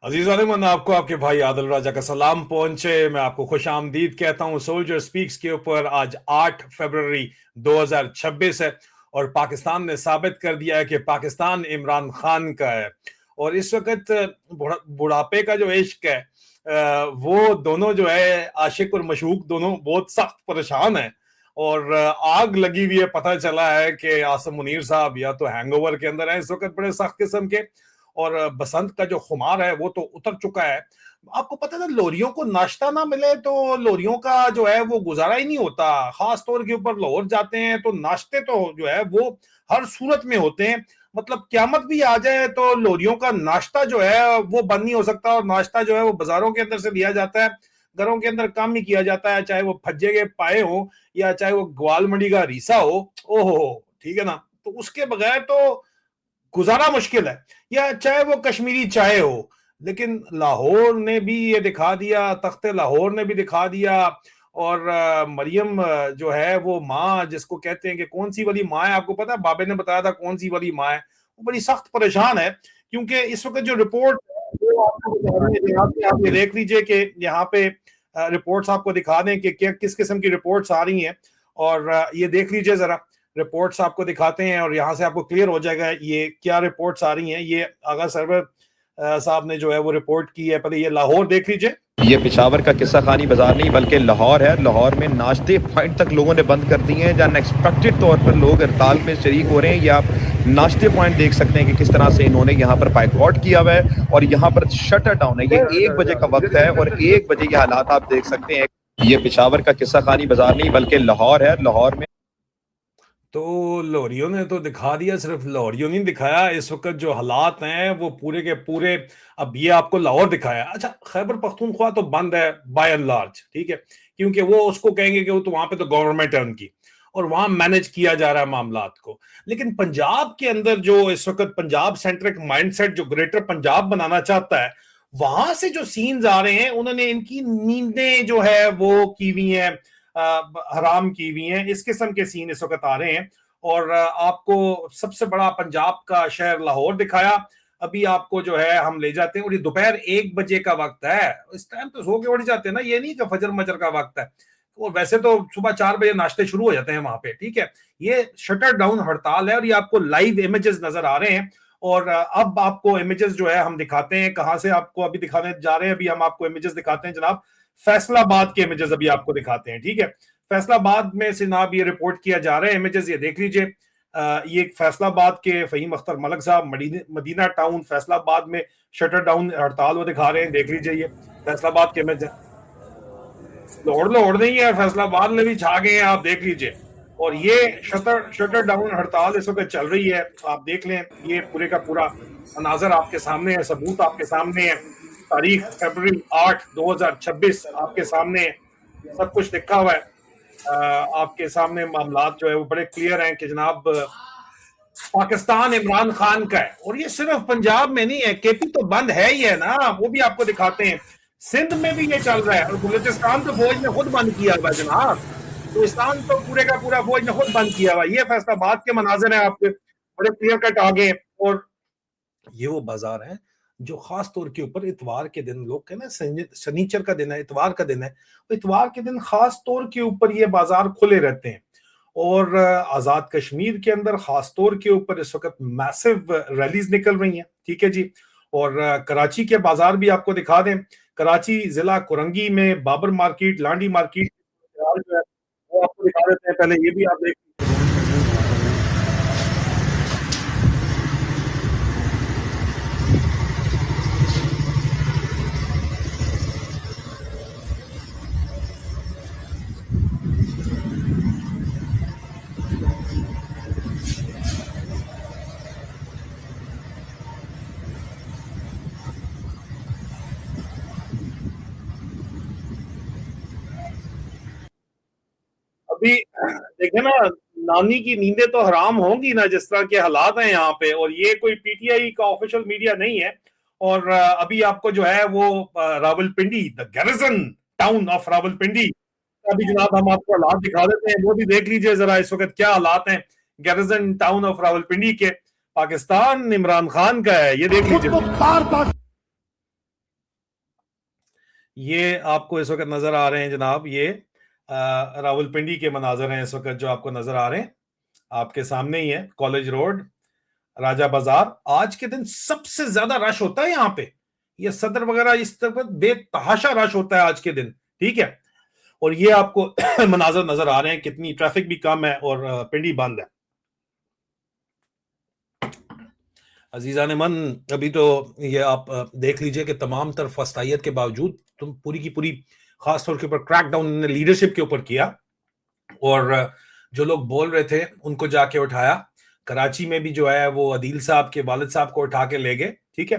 अजीज वालेमन, आपको आपके भाई आदिल राजा का सलाम पहुंचे। मैं आपको खुश आमदीद कहता हूं। सोल्जर स्पीक्स के ऊपर आज 8 फरवरी 2026 है और पाकिस्तान ने साबित कर दिया है कि पाकिस्तान इमरान खान का है। और इस वक्त बुढ़ापे का जो इश्क है, वो दोनों जो है आशिक और मशूक दोनों बहुत सख्त परेशान है। और आग लगी हुई है। पता चला है कि आसम मुनीर साहब या तो हैंगओवर के अंदर है इस वक्त, बड़े सख्त किस्म के। और बसंत का जो खुमार है वो तो उतर चुका है। आपको पता है ना, लोरियों को नाश्ता ना मिले तो लोरियों का जो है वो गुजारा ही नहीं होता। खास तौर के ऊपर लाहौर जाते हैं तो नाश्ते तो जो है वो हर सूरत में होते हैं। मतलब क्यामत भी आ जाए तो लोरियों का नाश्ता जो है वो बंद नहीं हो सकता। और नाश्ता जो है वो बाजारों के अंदर से लिया जाता है, घरों के अंदर काम ही किया जाता है, चाहे वो फज्जे के पाए हो या चाहे वो ग्वाल मंडी का रीसा हो। ओहो, ठीक है ना। तो उसके बगैर तो गुजारा मुश्किल है। या चाहे वो कश्मीरी चाय हो। लेकिन लाहौर ने भी ये दिखा दिया, तख्ते लाहौर ने भी दिखा दिया। और मरियम जो है वो माँ जिसको कहते हैं कि कौन सी वाली माँ है, आपको पता है? बाबे ने बताया था कौन सी वाली माँ है। वो बड़ी सख्त परेशान है क्योंकि इस वक्त जो रिपोर्ट वो आपको बता रहे हैं, यहाँ पे आप ये देख लीजिए कि यहाँ पे रिपोर्ट्स आपको दिखा दें कि क्या किस किस्म की रिपोर्ट्स आ रही हैं। और ये देख लीजिए जरा, रिपोर्ट्स आपको दिखाते हैं और यहाँ से आपको क्लियर हो जाएगा ये क्या रिपोर्ट्स आ रही हैं। ये आगा सरवर साहब ने जो है वो रिपोर्ट की है। पहले ये लाहौर देख लीजिए। ये पेशावर का किस्सा खानी बाजार नहीं बल्कि लाहौर है। लाहौर में नाश्ते पॉइंट तक लोगों ने बंद कर दिए हैं, जहाँ अनएक्सपेक्टेड तौर पर लोग हड़ताल में शरीक हो रहे हैं। ये आप नाश्ते पॉइंट देख सकते हैं कि किस तरह से इन्होंने यहाँ पर बाइकआउट किया हुआ है और यहाँ पर शटर डाउन है। ये 1 बजे का वक्त है और 1 बजे के हालात आप देख सकते हैं। ये पेशावर का किस्सा खानी बाजार नहीं बल्कि लाहौर है। लाहौर में तो लोरियों ने तो दिखा दिया, सिर्फ लोरियों नहीं दिखाया। इस वक्त जो हालात हैं वो पूरे के पूरे, अब ये आपको लाहौर दिखाया। अच्छा, खैबर पख्तूनख्वा तो बंद है बाय एंड लार्ज, ठीक है, क्योंकि वो उसको कहेंगे कि वो तो वहां पे तो गवर्नमेंट है उनकी और वहां मैनेज किया जा रहा है मामलात को। लेकिन पंजाब के अंदर जो इस वक्त पंजाब सेंट्रिक माइंडसेट जो ग्रेटर पंजाब बनाना चाहता है, वहां से जो सीन्स आ रहे हैं, उन्होंने इनकी नींदें जो है वो की हुई हैं, हराम की हुई हैं। इस किस्म के सीन इस वक्त आ रहे हैं। और आपको सबसे बड़ा पंजाब का शहर लाहौर दिखाया। अभी आपको जो है हम ले जाते हैं और ये दोपहर 1 बजे का वक्त है। इस टाइम तो सो के उठ जाते हैं ना, ये नहीं कि फजर मजर का वक्त है। और वैसे तो सुबह 4 बजे नाश्ते शुरू हो जाते हैं वहां पे, ठीक है। ये शटर डाउन हड़ताल है और ये आपको लाइव इमेजेस नजर आ रहे हैं। और अब आपको इमेजेस जो है हम दिखाते हैं, कहां से आपको अभी दिखाने जा रहे हैं। अभी हम आपको इमेजेस दिखाते हैं जनाब, फैसलाबाद के इमेजेस अभी आपको दिखाते हैं, ठीक है। फैसलाबाद में से जनाब ये रिपोर्ट किया जा रहा है, इमेजेस ये देख लीजिए। ये फैसलाबाद के फहीम अख्तर मलक साहब मदीना टाउन फैसलाबाद में शटर डाउन हड़ताल वो दिखा रहे हैं, देख लीजिए। ये फैसलाबाद के इमेज है। लाहौर लाहौर नहीं है, फैसलाबाद में भी छा गए हैं, आप देख लीजिए। और ये शटर शटर डाउन हड़ताल इस वक्त चल रही है, आप देख लें। ये पूरे का पूरा अनाजर आपके सामने है, सबूत आपके सामने है। तारीख फरवरी 8 2026 आपके सामने है, सब कुछ लिखा हुआ है। आपके सामने मामलात जो है वो बड़े क्लियर हैं कि जनाब पाकिस्तान इमरान खान का है। और ये सिर्फ पंजाब में नहीं है, केपी तो बंद है ही है ना, वो भी आपको दिखाते हैं। सिंध में भी ये चल रहा है और बलूचिस्तान तो फौज ने खुद बंद किया हुआ जनाब। बलूचिस्तान तो पूरे का पूरा फौज ने खुद बंद किया हुआ। ये फैसलाबाद के मनाजर है आपके, बड़े क्लियर कट आगे। और ये वो बाजार है जो खास तौर के ऊपर इतवार के दिन, लोग कहते हैं शनिचर का दिन है, इतवार का दिन है, तो इतवार के दिन खास तौर के ऊपर ये बाजार खुले रहते हैं। और आजाद कश्मीर के अंदर खास तौर के ऊपर इस वक्त मैसिव रैलीज निकल रही हैं, ठीक है जी। और कराची के बाजार भी आपको दिखा दें। कराची जिला कुरंगी में बाबर मार्केट, लांडी मार्केट जो है वो आपको दिखा देते हैं। पहले ये भी आप देख। अभी देखे ना, नानी की नींदें तो हराम होंगी ना जिस तरह के हालात हैं यहाँ पे। और ये कोई पीटीआई का ऑफिशियल मीडिया नहीं है। और अभी आपको जो है वो Rawalpindi, the garrison town of Rawalpindi, अभी जनाब हम आपको हालात दिखा देते हैं, वो भी देख लीजिए जरा इस वक्त क्या हालात हैं गैरिजन टाउन ऑफ रावलपिंडी के। पाकिस्तान इमरान खान का है, ये देख लीजिए। ये आपको इस वक्त नजर आ रहे हैं जनाब, ये रावलपिंडी के मनाजर हैं इस वक्त जो आपको नजर आ रहे हैं, आपके सामने ही है, कॉलेज रोड, राजा बाजार। आज के दिन सबसे ज्यादा रश होता है यहाँ पे, ये सदर वगैरह इस तरफ बेतहाशा रश होता है आज के दिन, ठीक है। और ये आपको मनाजर नजर आ रहे हैं, कितनी ट्रैफिक भी कम है और पिंडी बंद है। अजीजान मन, अभी तो ये आप देख लीजिए कि तमाम तरफ फस्तायत के बावजूद तुम पूरी की पूरी, खासतौर के ऊपर क्रैकडाउन ने लीडरशिप के ऊपर किया, और जो लोग बोल रहे थे उनको जाके उठाया। कराची में भी जो है वो अदील साहब के वालिद साहब को उठा के ले गए, ठीक है।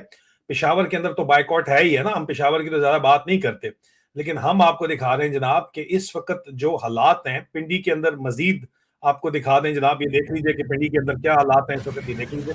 पेशावर के अंदर तो बाइकआउट है ही है ना, हम पेशावर की तो ज्यादा बात नहीं करते, लेकिन हम आपको दिखा रहे हैं जनाब कि इस वक्त जो हालात हैं पिंडी के अंदर, मजीद आपको दिखा दें जनाब, ये देख लीजिए कि पिंडी के अंदर क्या हालात हैं इस वक्त, ये देख लीजिए।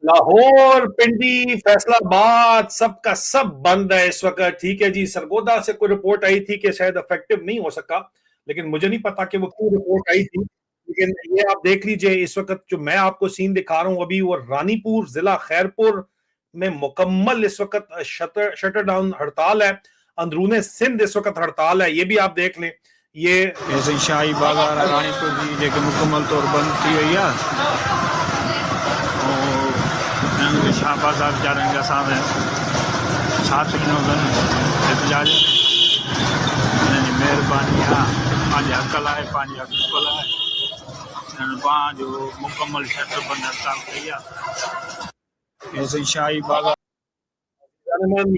लाहौर, पिंडी, फैसलाबाद, सबका सब बंद है इस वक्त, ठीक है जी। सरगोदा से कोई रिपोर्ट आई थी कि शायद इफेक्टिव नहीं हो सका, लेकिन मुझे नहीं पता कि वो क्यों रिपोर्ट आई थी। लेकिन ये आप देख लीजिए इस वक्त जो मैं आपको सीन दिखा रहा हूं अभी, वो रानीपुर जिला खैरपुर में मुकम्मल इस वक्त शटर डाउन हड़ताल है। अंदरूने सिंध इस वक्त हड़ताल है, ये भी आप देख लें। ये ऐसे शाही बाजार रानीपुर जी जेके मुकम्मल तौर बंद थी हुई है, और शाह बाजार जारंगा साहब है 7 दिनों एहतजाज मेहरबानी पंहिंजे हक़ लाइ, पंहिंजे हक़ लाइ जो मुकम्मल शटर बंद हड़ताल कई है। ऐसे शाही बाजार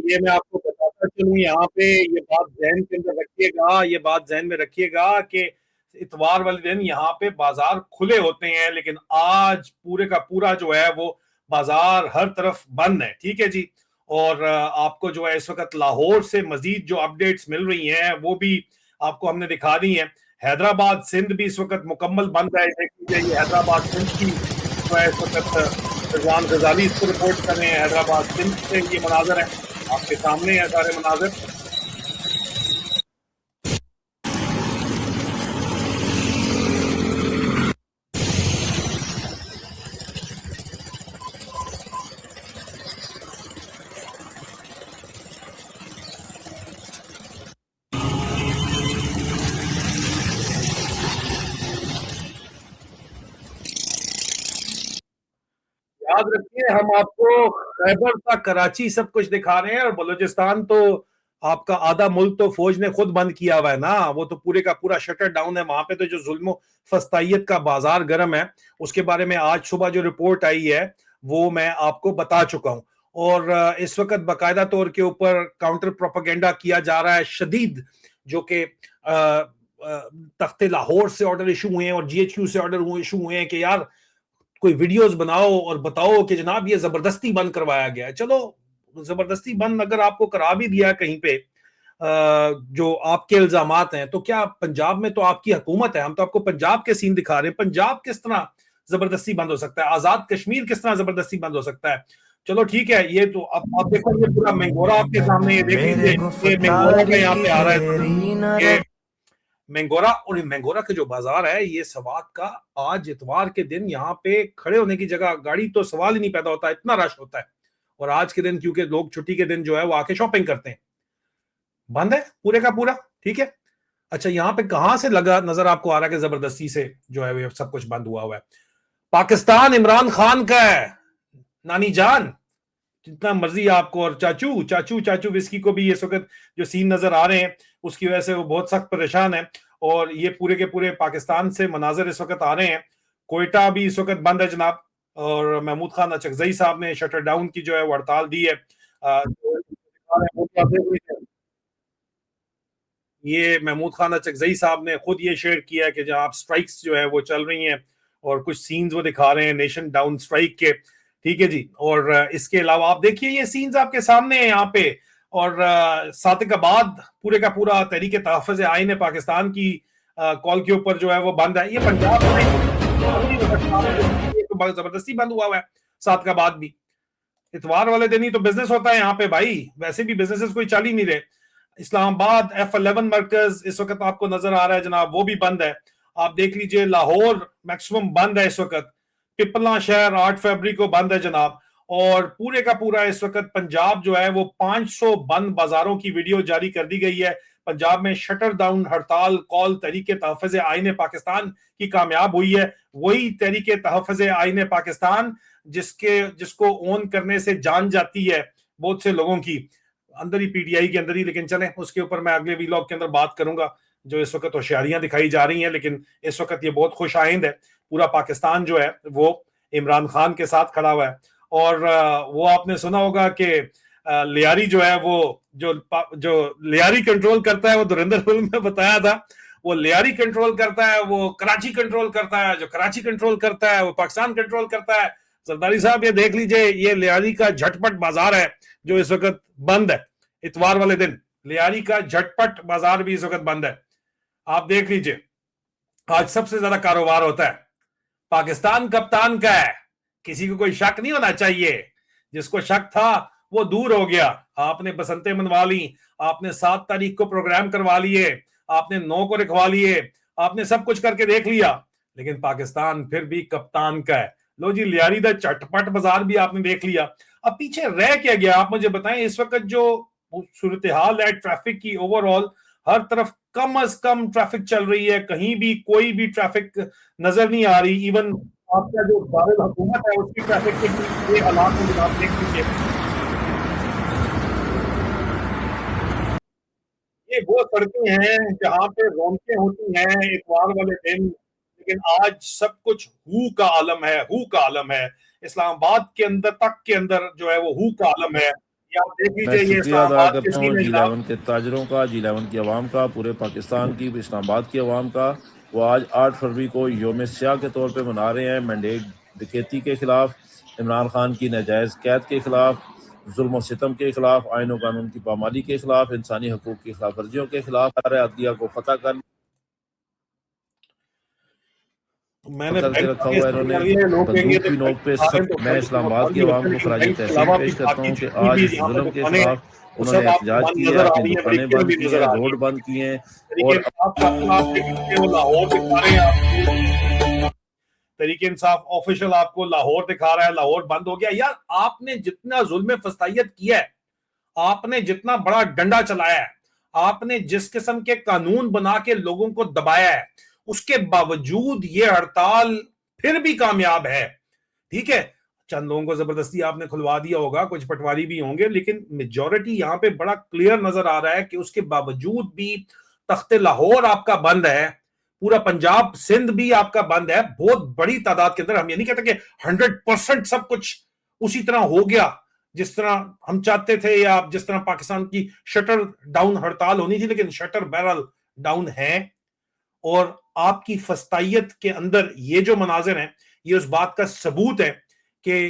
ये मैं आपको बताता चलूं, यहाँ पे ये बात जहन के अंदर रखिएगा, ये बात जहन में रखिएगा कि इतवार वाले दिन यहाँ पे बाजार खुले होते हैं, लेकिन आज पूरे का पूरा जो है वो बाजार हर तरफ बंद है, ठीक है जी। और आपको जो है इस वक्त लाहौर से मजीद जो अपडेट्स मिल रही हैं वो भी आपको हमने दिखा दी है। हैदराबाद सिंध भी इस वक्त मुकम्मल बंद है, ये हैदराबाद सिंध की जो है इस वक्त रिजवान गजाली इसको रिपोर्ट कर रहे हैं। हैदराबाद सिंध से ये मनाजर है, आपके सामने है सारे मनाजर। याद रखिए हम आपको खैबर तक, कराची सब कुछ दिखा रहे हैं, और बलूचिस्तान तो आपका आधा मुल्क तो फौज ने खुद बंद किया हुआ है ना, वो तो पूरे का पूरा शटर डाउन है। वहां पे तो जो जुल्म फस्तायत का बाजार गर्म है, उसके बारे में आज सुबह जो रिपोर्ट आई है वो मैं आपको बता चुका हूं। और इस वक्त बाकायदा तौर के ऊपर काउंटर प्रोपागेंडा किया जा रहा है शदीद, जो कि तख्ते लाहौर से ऑर्डर इशू हुए हैं और GHQ से ऑर्डर इशू हुए हैं कि यार कोई वीडियोस बनाओ और बताओ कि जनाब ये जबरदस्ती बंद करवाया गया है। चलो, जबरदस्ती बंद अगर आपको करा भी दिया कहीं पे, जो आपके इल्जामात हैं, तो क्या पंजाब में तो आपकी हुकूमत है, हम तो आपको पंजाब के सीन दिखा रहे हैं। पंजाब किस तरह जबरदस्ती बंद हो सकता है, आजाद कश्मीर किस तरह जबरदस्ती बंद हो सकता है। चलो ठीक है, ये तो अब आप देखो, ये पूरा मैंगोरा आपके सामने, ये देख लीजिए, ये मैंगोरा का यहाँ पे आ रहा है, मैंगोरा। और मैंगोरा के जो बाजार है ये सवात का, आज इतवार के दिन यहाँ पे खड़े होने की जगह, गाड़ी तो सवाल ही नहीं पैदा होता, इतना रश होता है। और आज के दिन क्योंकि लोग छुट्टी के दिन जो है वो आके शॉपिंग करते हैं, बंद है पूरे का पूरा, ठीक है। अच्छा, यहाँ पे कहां से लगा नजर आपको आ रहा है कि जबरदस्ती से जो है वो सब कुछ बंद हुआ है। पाकिस्तान इमरान खान का है, नानी जान, जितना मर्जी आपको। और चाचू चाचू चाचू विस्की को भी इस वक्त जो सीन नजर आ रहे हैं उसकी वजह से वो बहुत सख्त परेशान है। और ये पूरे के पूरे पाकिस्तान से मनाजर इस वक्त आ रहे हैं। कोयटा भी इस वक्त बंद है जनाब, और महमूद खान अचकजई साहब ने शटर डाउन की जो है वो हड़ताल दी है। ये महमूद खान अचकजई साहब ने खुद ये शेयर किया है कि जहां आप स्ट्राइक्स जो है वो चल रही हैं, और कुछ सीन्स वो दिखा रहे हैं नेशन डाउन स्ट्राइक के, ठीक है जी। और इसके अलावा आप देखिए ये सीन्स आपके सामने हैं यहाँ पे। और सादिकाबाद पूरे का पूरा तहरीक तहफ़्फ़ुज़ आईन है पाकिस्तान की कॉल के ऊपर जो है वो बंद है। ये पंजाब में तो जबरदस्ती बंद हुआ है। सादिकाबाद भी इतवार वाले दिन ही तो बिजनेस होता है यहाँ पे भाई, वैसे भी बिजनेसेस कोई चल ही नहीं रहे। इस्लामाबाद F11 मरकज इस वक्त आपको नजर आ रहा है जनाब, वो भी बंद है। आप देख लीजिए लाहौर मैक्सिमम बंद है इस वक्त। पिपला शहर 8 फरवरी को बंद है जनाब। और पूरे का पूरा इस वक्त पंजाब जो है वो 500 बंद बाजारों की वीडियो जारी कर दी गई है। पंजाब में शटर डाउन हड़ताल कॉल तहरीके तहफ़्फ़ुज़ आईन पाकिस्तान की कामयाब हुई है। वही तहरीके तहफ़्फ़ुज़ आईन पाकिस्तान जिसको ओन करने से जान जाती है बहुत से लोगों की, अंदर ही पीटीआई के अंदर ही। लेकिन चलें, उसके ऊपर मैं अगले वीलॉग के अंदर बात करूंगा। जो इस वक्त होशियारियां दिखाई जा रही हैं, लेकिन इस वक्त ये बहुत खुश आइंद है। पूरा पाकिस्तान जो है वो इमरान खान के साथ खड़ा हुआ है। और वो आपने सुना होगा कि लियारी जो है वो जो लियारी कंट्रोल करता है, वो धुरंधर फिल्म में बताया था, वो लियारी कंट्रोल करता है, वो कराची कंट्रोल करता है, जो कराची कंट्रोल करता है वो पाकिस्तान कंट्रोल करता है। सरदारी साहब ये देख लीजिए, ये लियारी का झटपट बाजार है जो इस वक्त बंद है। इतवार वाले दिन लियारी का झटपट बाजार भी इस वक्त बंद है। आप देख लीजिए, आज सबसे ज्यादा कारोबार होता है पाकिस्तान कप्तान का है। किसी को कोई शक नहीं होना चाहिए। जिसको शक था वो दूर हो गया। आपने बसंतें मनवा ली, आपने 7 तारीख को प्रोग्राम करवा लिए, आपने 9 को रखवा लिए, आपने सब कुछ करके देख लिया, लेकिन पाकिस्तान फिर भी कप्तान का है। लो जी, लियारी दा चटपट बाजार भी आपने देख लिया। अब पीछे रह क्या गया आप मुझे बताएं। इस वक्त जो सूरत हाल है ट्रैफिक की, ओवरऑल हर तरफ कम अज कम ट्रैफिक चल रही है, कहीं भी कोई भी ट्रैफिक नजर नहीं आ रही। इवन आपका जो दारुल हुकूमत है उसकी ट्रैफिक के भी ये हालात मुझे आप देख लीजिए। ये वो सड़कें हैं जहां पे रौनकें होती हैं इतवार वाले दिन, लेकिन आज सब कुछ हू का आलम है, हू का आलम है। इस्लामाबाद के अंदर तक के अंदर जो है वो हू का आलम है। ये आप देख मैं लीजिए, ये शुक्रिया अदा इस्लामाबाद के करता हूँ सीन है जनाब। G11 के ताजरों का, G11 की आवाम का, पूरे पाकिस्तान की, इस्लामाबाद की आवाम का। वो आज 8 फरवरी को योम स्याह के तौर पे मना रहे हैं। मैंडेट डकैती के खिलाफ, इमरान खान की नाजायज़ कैद के खिलाफ, जुल्म और सितम के खिलाफ, आइन और कानून की पामाली के खिलाफ, इंसानी हकूक़ की खिलाफ वर्जियों के खिलाफ, अदलिया को फतह मैंने करके रखा हुआ है इन्होंने। लोग कहेंगे बंदूक की नोक पे सब। मैं इस्लामाबाद की आवाम को खराज तहसीन पेश करता हूँ कि आज इस जुल्म के खिलाफ उन्होंने एहतजाज किया है, अपनी दुकानें बंद की हैं, रोड बंद किए हैं और तरीके इंसाफ ऑफिशियल आपको लाहौर दिखा रहा है। लाहौर बंद हो गया। यार, आपने जितना जुल्म फसाइयत किया है, आपने जितना बड़ा डंडा चलाया है, आपने जिस किस्म के कानून बना के लोगों को दबाया है, उसके बावजूद ये हड़ताल फिर भी कामयाब है। ठीक है, चंद लोगों को जबरदस्ती आपने खुलवा दिया होगा, कुछ पटवारी भी होंगे, लेकिन मेजॉरिटी यहां पे बड़ा क्लियर नजर आ रहा है कि उसके बावजूद भी तख्ते लाहौर आपका बंद है, पूरा पंजाब सिंध भी आपका बंद है, बहुत बड़ी तादाद के अंदर। हम ये नहीं कहते कि 100% सब कुछ उसी तरह हो गया जिस तरह हम चाहते थे, या जिस तरह पाकिस्तान की शटर डाउन हड़ताल होनी थी, लेकिन शटर बहरहाल डाउन है। और आपकी फस्तायत के अंदर ये जो मनाजिर हैं, ये उस बात का सबूत है कि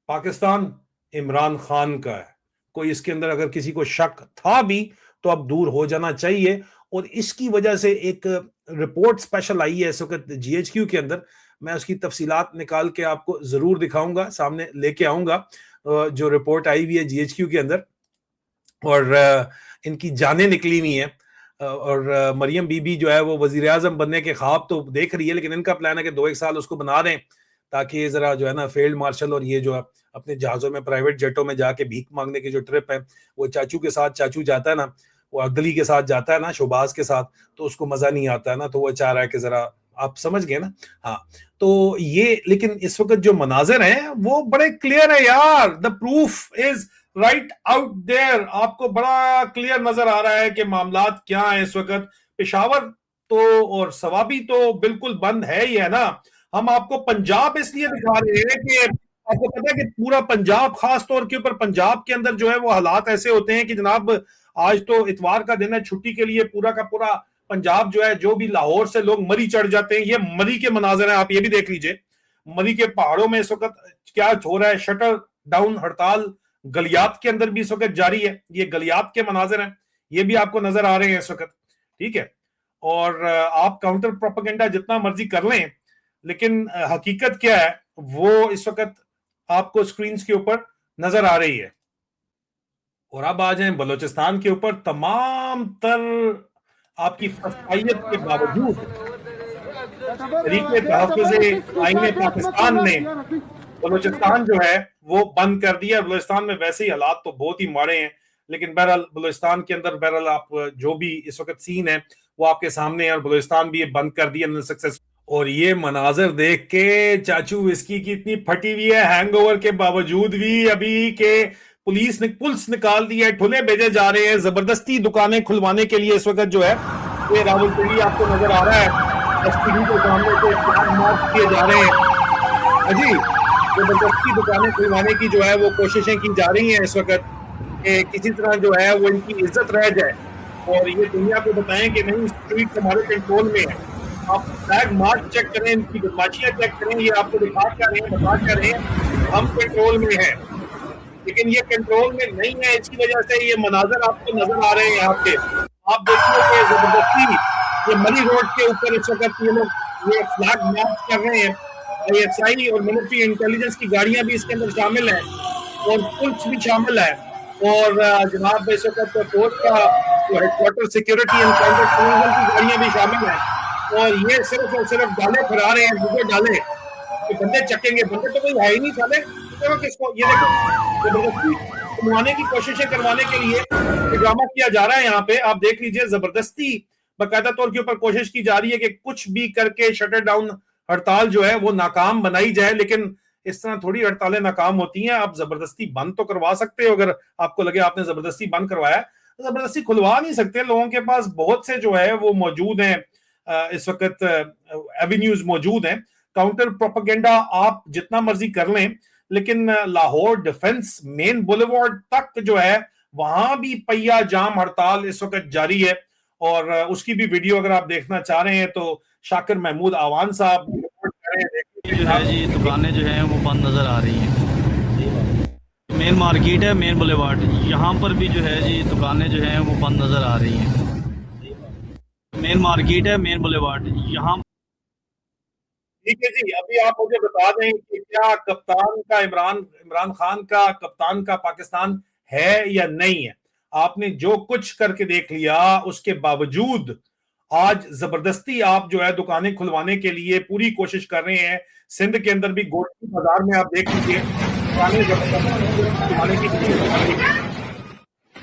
पाकिस्तान इमरान खान का है। कोई इसके अंदर अगर किसी को शक था भी तो अब दूर हो जाना चाहिए। और इसकी वजह से एक रिपोर्ट स्पेशल आई है इस वक्त जीएचक्यू के अंदर। मैं उसकी तफसीलात निकाल के आपको जरूर दिखाऊंगा, सामने लेके आऊंगा। जो रिपोर्ट आई हुई है जीएचक्यू के अंदर, और इनकी जानें निकली हुई हैं। और मरियम बीबी जो है वो वजीर आजम बनने के ख्वाब तो देख रही है, लेकिन इनका प्लान है कि 2-1 साल उसको बना दें, ताकि जरा जो है ना फील्ड मार्शल और ये जो अपने जहाज़ों में, प्राइवेट जेटों में जाके भीख मांगने की जो ट्रिप है, वो चाचू के साथ, चाचू जाता है ना, वो अगली के साथ जाता है ना, शोबाज के साथ, तो उसको मजा नहीं आता है ना, तो वो चाह रहा है कि जरा, आप समझ गए ना। हाँ, तो ये, लेकिन इस वक्त जो मनाजिर हैं वो बड़े क्लियर है यार। The proof is right out there. आपको बड़ा क्लियर नजर आ रहा है कि मामलात क्या है इस वक्त। पेशावर तो और सवाबी तो बिल्कुल बंद है ही है ना। हम आपको पंजाब इसलिए दिखा रहे हैं कि आपको पता है कि पूरा पंजाब, खास तौर के ऊपर पंजाब के अंदर जो है वो हालात ऐसे होते हैं कि जनाब, आज तो इतवार का दिन है, छुट्टी के लिए पूरा का पूरा पंजाब जो है, जो भी लाहौर से लोग मरी चढ़ जाते हैं। ये मरी के मनाजर हैं, आप ये भी देख लीजिए। मरी के पहाड़ों में इस वक्त क्या हो रहा है, शटर डाउन हड़ताल गलियात के अंदर भी इस वक्त जारी है। ये गलियात के मनाजिर हैं, ये भी आपको नजर आ रहे हैं इस वक्त। ठीक है, और आप काउंटर प्रोपेगेंडा जितना मर्जी कर लें, लेकिन हकीकत क्या है वो इस वक्त आपको स्क्रीन के ऊपर नजर आ रही है। और अब आ जाए बलोचिस्तान के ऊपर। तमाम तर आपकी फसाइयत के बावजूद तहरीक तहफ़्फ़ुज़ आईन पाकिस्तान ने बलूचिस्तान जो है वो बंद कर दिया। बलूचिस्तान में वैसे ही हालात तो बहुत ही माड़े हैं, लेकिन बहरहाल बलूचिस्तान के अंदर बहरहाल आप जो भी इस वक्त सीन है वो आपके सामने है, और बलूचिस्तान भी ये बंद कर दिया सक्सेस। और ये मनाजर देख के चाचू विस्की की इतनी फटी हुई है, हैंगओवर के बावजूद भी अभी के पुलिस ने पुल्स निकाल दिया है, ठुले भेजे जा रहे हैं जबरदस्ती दुकानें खुलवाने के लिए। इस वक्त जो है ये रावलपिंडी आपको नजर आ रहा है, एसपीडी के सामने से फ्लैग मार्च किए जा रहे हैं जी। जबरदस्ती दुकानें खुलवाने की जो है वो कोशिशें की जा रही हैं इस वक्त, किसी तरह जो है वो इनकी इज्जत रह जाए और ये दुनिया को बताएं कि नहीं स्ट्रीट हमारे कंट्रोल में है। आप फ्लैग मार्च चेक करें, इनकी बदमाशियां चेक करें, ये आपको दिखा क्या रहे हैं, बता क्या रहे हैं, हम कंट्रोल में है, लेकिन ये कंट्रोल में नहीं है। इसकी वजह से ये मनाजर आपको नजर आ रहे हैं यहाँ पे। आप देखिए कि जबरदस्ती ये मनी रोड के ऊपर इस वक्त ये लोग ये फ्लैग मार्च कर रहे हैं। ISI और मिलिट्री इंटेलिजेंस की गाड़ियां भी इसके अंदर शामिल है और पुलिस भी शामिल है, और जनाब इस वक्त कोर्ट का जो headquarter security and counter tourism की गाड़ियां भी शामिल है, और ये सिर्फ और सिर्फ डाले फरा रहे हैं, मुझे डाले कि बंदे चकेंगे, बंदे तो कोई है ही नहीं साले, तो किसको ये देखो जबरदस्ती घुमाने की कोशिशें करवाने के लिए ड्रामा किया जा रहा है यहाँ पे। आप देख लीजिए जबरदस्ती बाकायदा तौर के ऊपर कोशिश की जा रही है कि कुछ भी करके शटर डाउन हड़ताल जो है वो नाकाम बनाई जाए, लेकिन इस तरह थोड़ी हड़तालें नाकाम होती हैं। आप जबरदस्ती बंद तो करवा सकते हो, अगर आपको लगे आपने जबरदस्ती बंद करवाया, जबरदस्ती खुलवा नहीं सकते। लोगों के पास बहुत से जो है वो मौजूद हैं, इस वक्त एवेन्यूज मौजूद हैं, काउंटर प्रोपेगेंडा आप जितना मर्जी कर लें, लेकिन लाहौर डिफेंस मेन बुलेवार्ड तक जो है वहां भी पहिया जाम हड़ताल इस वक्त जारी है। और उसकी भी वीडियो अगर आप देखना चाह रहे हैं तो शाकिर महमूद आवान साहब जो है जी दुकानें जो हैं वो बंद नज़र आ रही हैं। मेन मार्केट है, मेन बुलेवार्ड, यहाँ पर भी जो है जी दुकानें जो हैं वो बंद नज़र आ रही हैं। मेन मार्केट है, मेन बुलेवार्ड, यहाँ। ठीक है जी, अभी आप मुझे बता दें कि क्या कप्तान का इमरान खान का कप्तान का पाकिस्तान है या नहीं है। आपने जो कुछ करके देख लिया, उसके बावजूद आज जबरदस्ती आप जो है दुकानें खुलवाने के लिए पूरी कोशिश कर रहे हैं। सिंध के अंदर भी गोश्ती बाजार में आप देख लीजिए दुकानें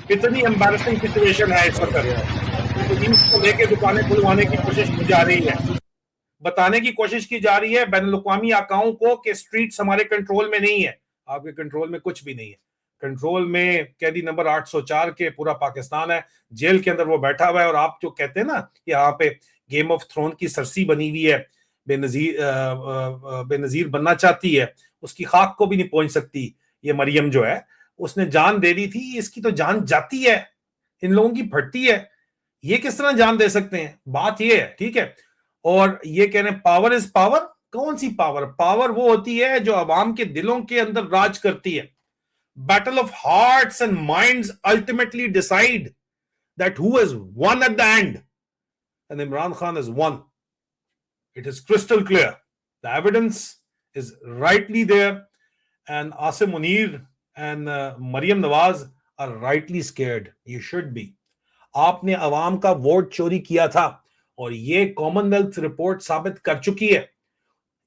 कितनी एम्बैरेसिंग सिचुएशन है इस वक्त, तो लेके दुकानें खुलवाने की कोशिश की जा रही है, बताने की कोशिश की जा रही है बैनुल-अक़वामी आकाओं को कि स्ट्रीट्स हमारे कंट्रोल में नहीं है। आपके कंट्रोल में कुछ भी नहीं है। कंट्रोल में कैदी नंबर 804 के पूरा पाकिस्तान है, जेल के अंदर वो बैठा हुआ है। और आप जो कहते हैं ना यहाँ पे गेम ऑफ थ्रोन की सरसी बनी हुई है, बेनजीर बनना चाहती है, उसकी खाक को भी नहीं पहुंच सकती। ये मरियम जो है उसने जान दे दी थी, इसकी तो जान जाती है, इन लोगों की फटती है। ये किस तरह जान दे सकते हैं, बात ये है, ठीक है। और ये कह रहे हैं पावर इज पावर। कौन सी पावर? पावर वो होती है जो अवाम के दिलों के अंदर राज करती है। Battle of hearts and minds ultimately decide that who has won at the end, and Imran Khan has won. It is crystal clear. The evidence is rightly there, and Asim Munir and Maryam Nawaz are rightly scared. You should be. आपने अवाम का vote चोरी किया था और ये Commonwealth report साबित कर चुकी है।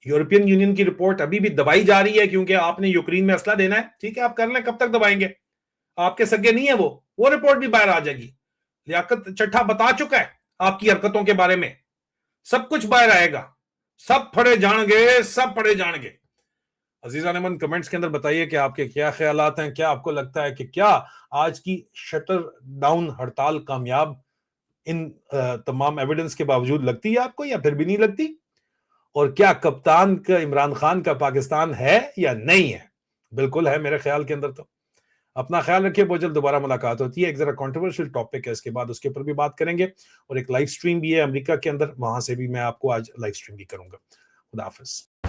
यूरोपियन यूनियन की रिपोर्ट अभी भी दबाई जा रही है क्योंकि आपने यूक्रेन में असला देना है, ठीक है, आप कर लें, कब तक दबाएंगे? आपके सगे नहीं है वो रिपोर्ट भी बाहर आ जाएगी। लियाकत चट्ठा बता चुका है आपकी हरकतों के बारे में, सब कुछ बाहर आएगा, सब पढ़े जाएंगे, सब पढ़े जाएंगे। अजीजा नेमन कमेंट्स के अंदर बताइए कि आपके क्या ख्यालात हैं, क्या आपको लगता है कि क्या आज की शटर डाउन हड़ताल कामयाब इन तमाम एविडेंस के बावजूद लगती है आपको, या फिर भी नहीं लगती? और क्या कप्तान का इमरान खान का पाकिस्तान है या नहीं है? बिल्कुल है मेरे ख्याल के अंदर। तो अपना ख्याल रखिए, बहुत जल्द दोबारा मुलाकात होती है। एक जरा कंट्रोवर्शियल टॉपिक है, इसके बाद उसके ऊपर भी बात करेंगे, और एक लाइव स्ट्रीम भी है अमेरिका के अंदर, वहां से भी मैं आपको आज लाइव स्ट्रीम भी करूंगा। खुदा हाफिज।